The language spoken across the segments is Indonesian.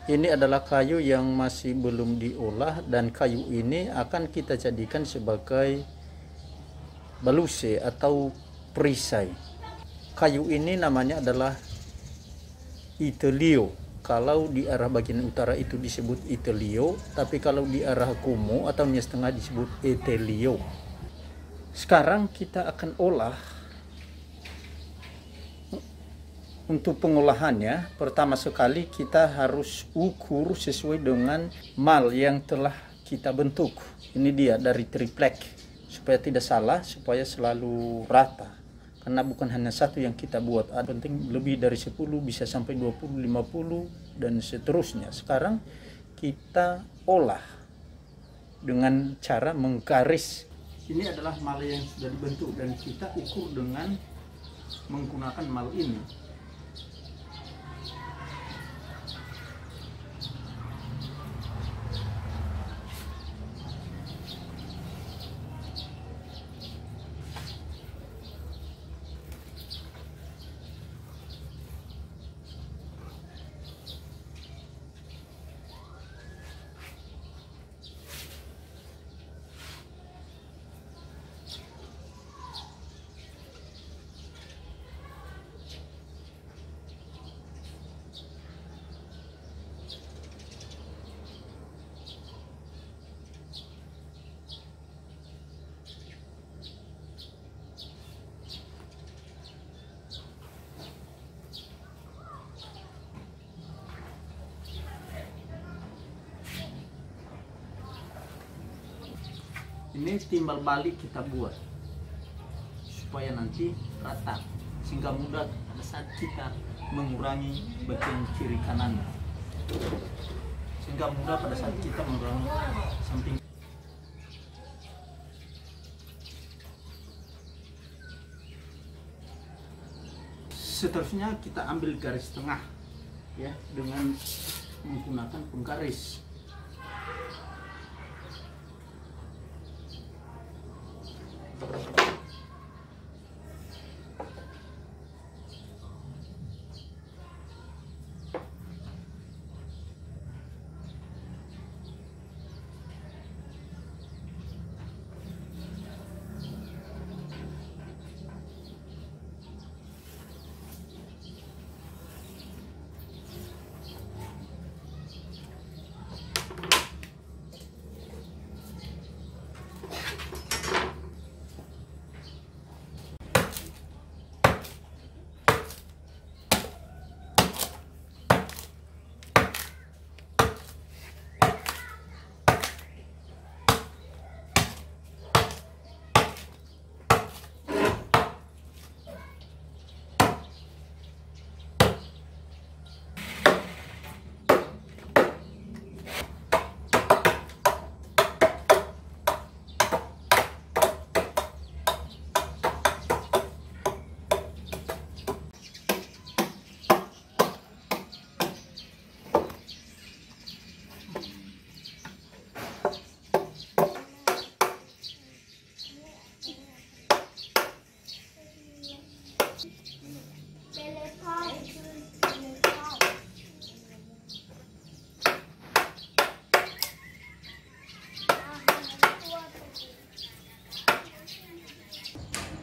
Ini adalah kayu yang masih belum diolah, dan kayu ini akan kita jadikan sebagai baluse atau perisai. Kayu ini namanya adalah Itelio. Kalau di arah bagian utara itu disebut Itelio, tapi kalau di arah Kumo atau Nias Tengah disebut Etelio. Sekarang kita akan olah. Untuk pengolahannya, pertama sekali kita harus ukur sesuai dengan mal yang telah kita bentuk. Ini dia dari triplek, supaya tidak salah, supaya selalu rata. Karena bukan hanya satu yang kita buat, ada penting lebih dari 10, bisa sampai 20, 50, dan seterusnya. Sekarang kita olah dengan cara menggaris. Ini adalah mal yang sudah dibentuk, dan kita ukur dengan menggunakan mal ini. Ini timbal balik kita buat supaya nanti rata, sehingga mudah pada saat kita mengurangi bagian kiri kanan, sehingga mudah pada saat kita mengurangi samping. Seterusnya kita ambil garis tengah ya, dengan menggunakan penggaris.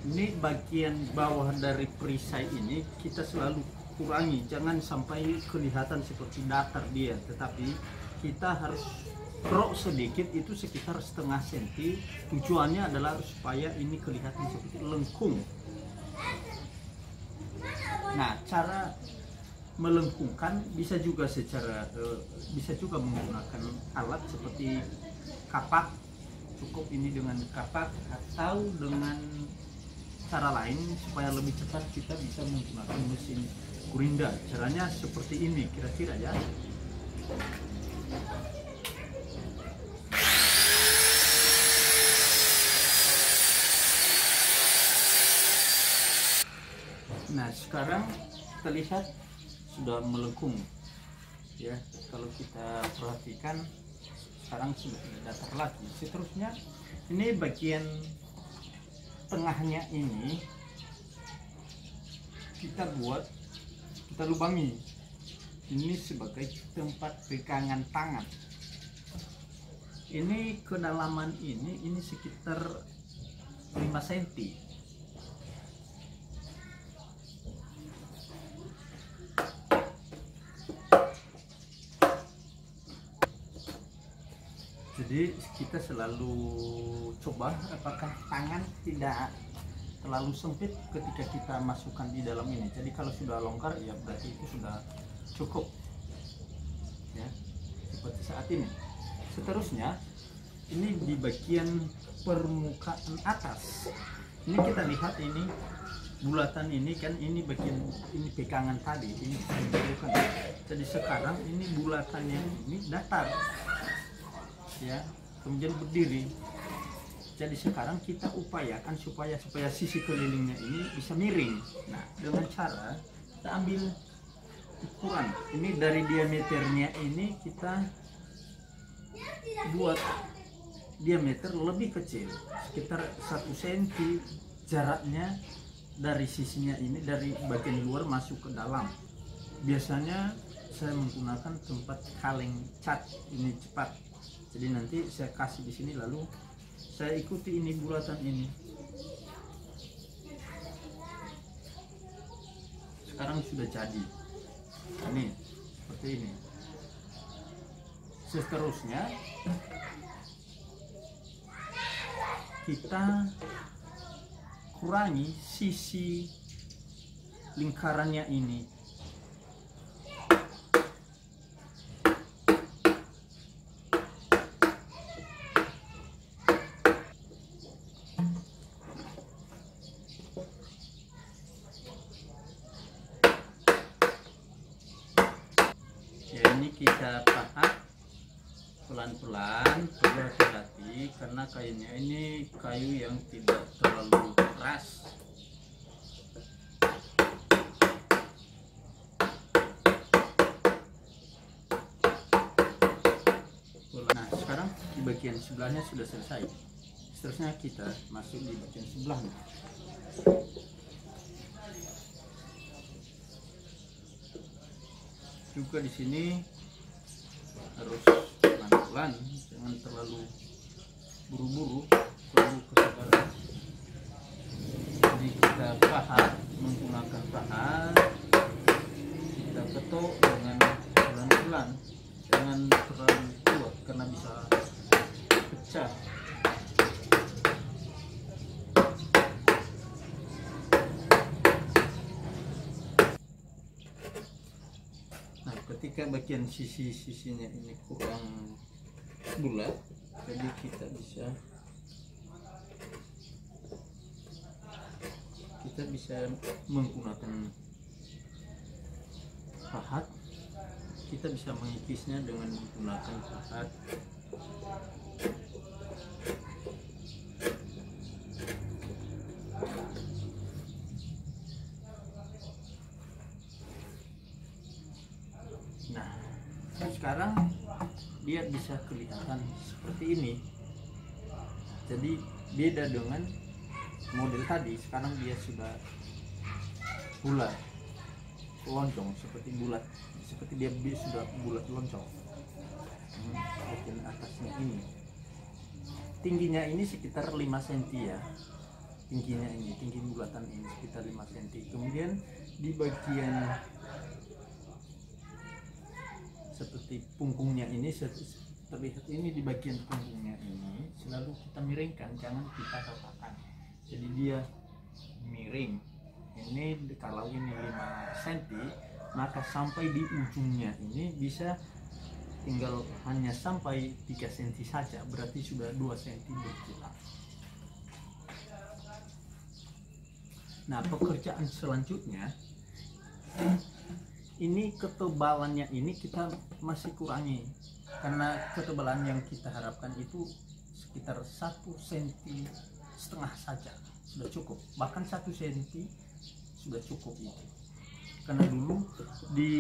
Ini bagian bawah dari perisai ini kita selalu kurangi, jangan sampai kelihatan seperti datar dia, tetapi kita harus rok sedikit, itu sekitar setengah senti. Tujuannya adalah supaya ini kelihatan seperti lengkung. Nah, cara melengkungkan bisa juga bisa juga menggunakan alat seperti kapak. Cukup ini dengan kapak, atau dengan cara lain supaya lebih cepat kita bisa menggunakan mesin gurinda. Caranya seperti ini kira-kira ya. Nah, sekarang kita lihat sudah melengkung ya. Kalau kita perhatikan sekarang sudah tidak datar lagi. Seterusnya ini bagian tengahnya ini kita lubangi ini sebagai tempat pegangan tangan. Ini kedalaman ini sekitar 5 cm. Jadi kita selalu coba apakah tangan tidak terlalu sempit ketika kita masukkan di dalam ini. Jadi kalau sudah longgar ya berarti itu sudah cukup ya, seperti saat ini. Seterusnya ini di bagian permukaan atas, ini kita lihat ini bulatan ini kan, ini bagian ini pegangan tadi ini bukan. Jadi sekarang ini bulatannya ini datar ya, kemudian berdiri. Jadi sekarang kita upayakan supaya sisi kelilingnya ini bisa miring. Nah, dengan cara kita ambil ukuran ini dari diameternya ini, kita buat diameter lebih kecil, sekitar 1 cm jaraknya dari sisinya ini, dari bagian luar masuk ke dalam. Biasanya saya menggunakan tempat kaleng cat ini cepat. Jadi nanti saya kasih di sini, lalu saya ikuti ini bulatan ini. Sekarang sudah jadi. Ini seperti ini. Seterusnya kita kurangi sisi lingkarannya ini. Ya, ini kita pahat pelan-pelan, perlu hati-hati karena kayunya ini kayu yang tidak terlalu keras. Nah, sekarang di bagian sebelahnya sudah selesai. Seterusnya kita masuk di bagian sebelahnya. Juga di sini harus pelan-pelan, jangan terlalu buru-buru, perlu kesabaran. Jadi kita pahat menggunakan pahat, kita ketuk dengan pelan-pelan, jangan terlalu kuat karena bisa pecah. Ketika bagian sisi-sisinya ini kurang bulat, jadi kita bisa menggunakan pahat. Kita bisa mengikisnya dengan menggunakan pahat. Nah, sekarang dia bisa kelihatan seperti ini. Jadi beda dengan model tadi. Sekarang dia sudah bulat, loncong seperti bulat, seperti dia sudah bulat loncong. Bagian atasnya ini, tingginya ini sekitar 5 cm ya. Tingginya ini, tinggi bulatan ini sekitar 5 cm. Kemudian di bagian seperti punggungnya ini, terlihat ini di bagian punggungnya ini selalu kita miringkan, jangan kita ratakan. Jadi dia miring. Ini kalau ini 5 cm, maka sampai di ujungnya ini bisa tinggal hanya sampai 3 cm saja, berarti sudah 2 cm berkurang. Nah, pekerjaan selanjutnya ini ketebalannya ini kita masih kurangi, karena ketebalan yang kita harapkan itu sekitar 1,5 cm saja sudah cukup, bahkan 1 cm sudah cukup itu. Karena dulu di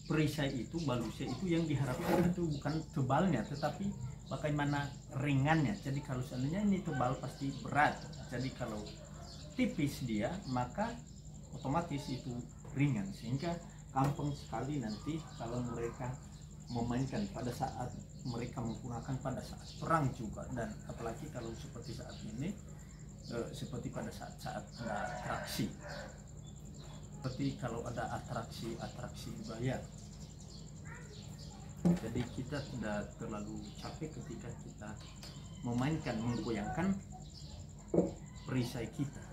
perisai itu, balusnya itu yang diharapkan itu bukan tebalnya, tetapi bagaimana ringannya. Jadi kalau seandainya ini tebal pasti berat, jadi kalau tipis dia maka otomatis itu ringan. Sehingga gampang sekali nanti kalau mereka memainkan pada saat mereka menggunakan pada saat perang juga, dan apalagi kalau seperti saat ini, seperti pada saat-saat ada atraksi, seperti kalau ada atraksi bayar. Jadi kita tidak terlalu capek ketika kita memainkan, menggoyangkan perisai kita.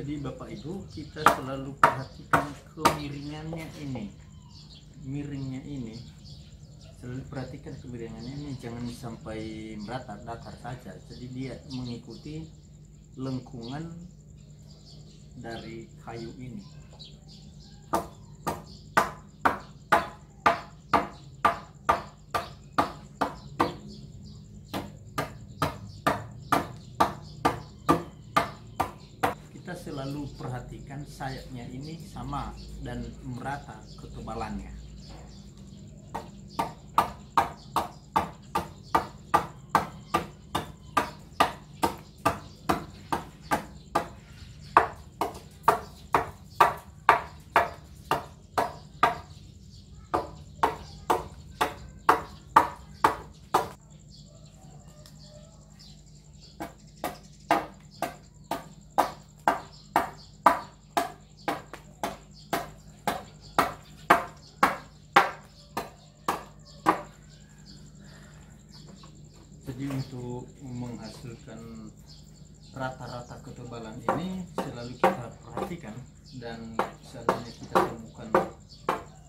Jadi Bapak Ibu, kita selalu perhatikan kemiringannya ini, miringnya ini, selalu perhatikan kemiringannya ini, jangan sampai merata datar saja. Jadi dia mengikuti lengkungan dari kayu ini. Kita selalu perhatikan sayapnya ini sama dan merata ketebalannya. Jadi untuk menghasilkan rata-rata ketebalan ini selalu kita perhatikan, dan seandainya kita temukan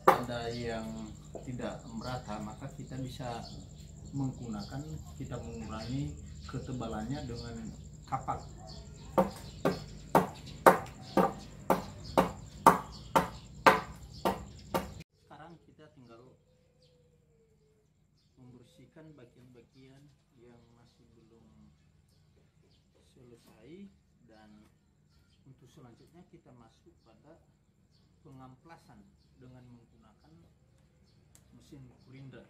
ada yang tidak merata, maka kita bisa menggunakan, kita mengurangi ketebalannya dengan kapak. Sekarang kita tinggal membersihkan bagian-bagian yang masih belum selesai, dan untuk selanjutnya kita masuk pada pengamplasan dengan menggunakan mesin grinder.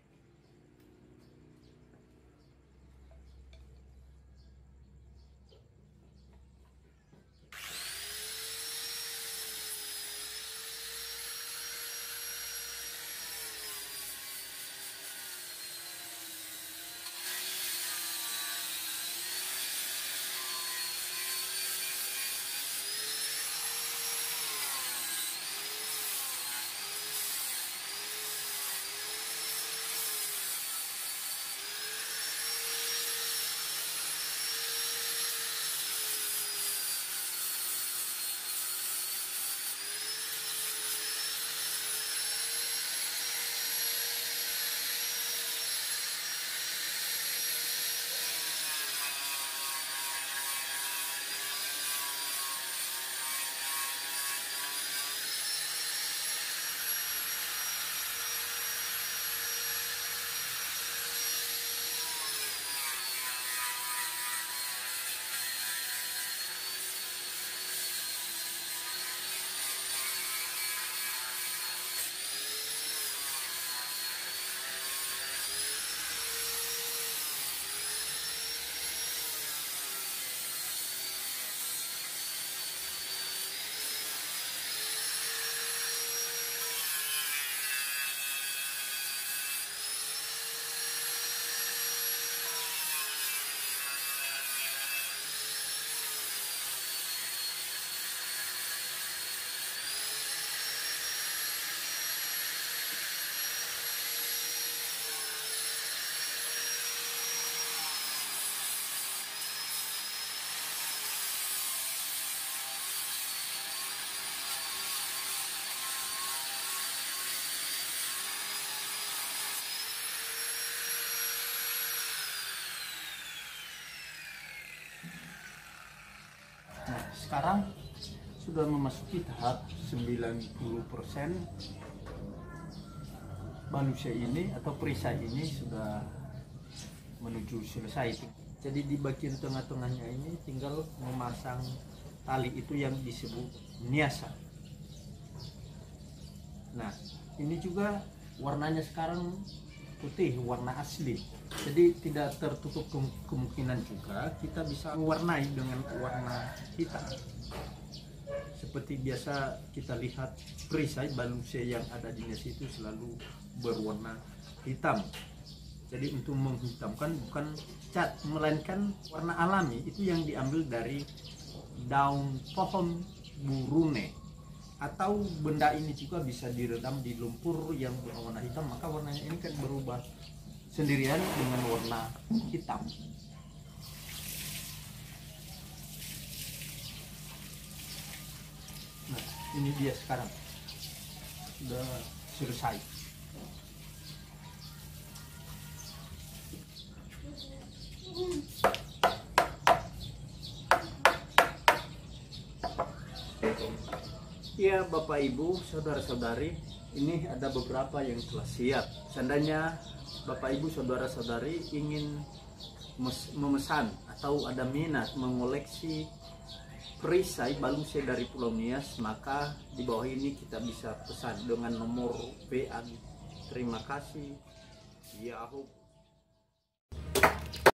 Nah, sekarang sudah memasuki tahap 90%. Manusia ini atau perisai ini sudah menuju selesai. Jadi di bagian tengah-tengahnya ini tinggal memasang tali, itu yang disebut niasa. Nah, ini juga warnanya sekarang putih, warna asli. Jadi tidak tertutup kemungkinan juga kita bisa mewarnai dengan warna hitam. Seperti biasa kita lihat perisai baluse yang ada di nasi itu selalu berwarna hitam. Jadi untuk menghitamkan bukan cat, melainkan warna alami itu yang diambil dari daun pohon burune. Atau benda ini juga bisa direndam di lumpur yang berwarna hitam, maka warnanya ini kan berubah sendirian dengan warna hitam. Nah, ini dia sekarang sudah selesai. Ya Bapak Ibu, saudara-saudari, ini ada beberapa yang telah siap. Seandainya Bapak Ibu, saudara-saudari ingin memesan atau ada minat mengoleksi perisai baluse dari Pulau Nias, maka di bawah ini kita bisa pesan dengan nomor WA. Terima kasih. Yahoo.